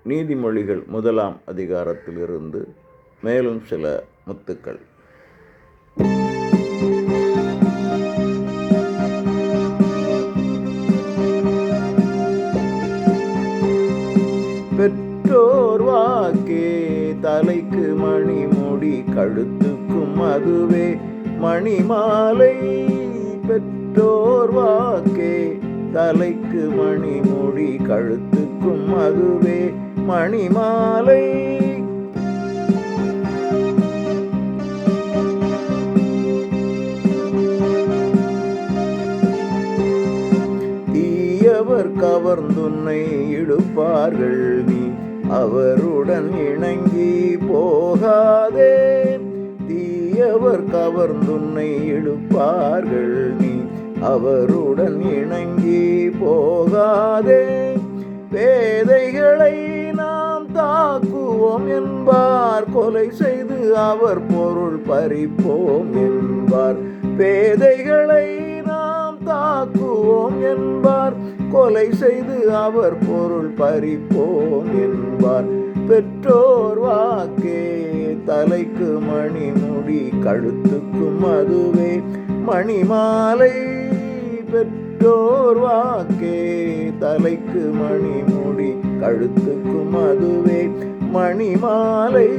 நீதிமொழிகள் 1ஆம் அதிகாரத்திலிருந்து மேலும் சில முத்துக்கள். பெற்றோர் வாக்கே தலைக்கு மணிமுடி, கழுத்துக்கும் அதுவே மணிமாலை. பெற்றோர் வாக்கே தலைக்கு மணிமுடி, கழுத்துக்கும் அதுவே மணிமாலை. தீயவர் கவர்ந்துன்னை இழுப்பார்கள், நீ அவருடன் இணங்கி போகாதே. தீயவர் கவர்ந்துன்னை இழுப்பார்கள், நீ அவருடன் இணங்கி போகாதே. பேதைகளை நாம் தாக்குவோம் என்பார், கொலை செய்து அவர் பொருள் பறிப்போம் என்பார். பேதைகளை நாம் தாக்குவோம் என்பார், கொலை செய்து அவர் பொருள் பறிப்போம் என்பார். பெற்றோர் வாக்கே தலைக்கு மணிமுடி, கழுத்துக்கும் அதுவே மணிமாலை. பெற்றோர் வாக்கே தலைக்கு மணிமுடி, கழுத்துக்கும் அதுவே மணிமாலை.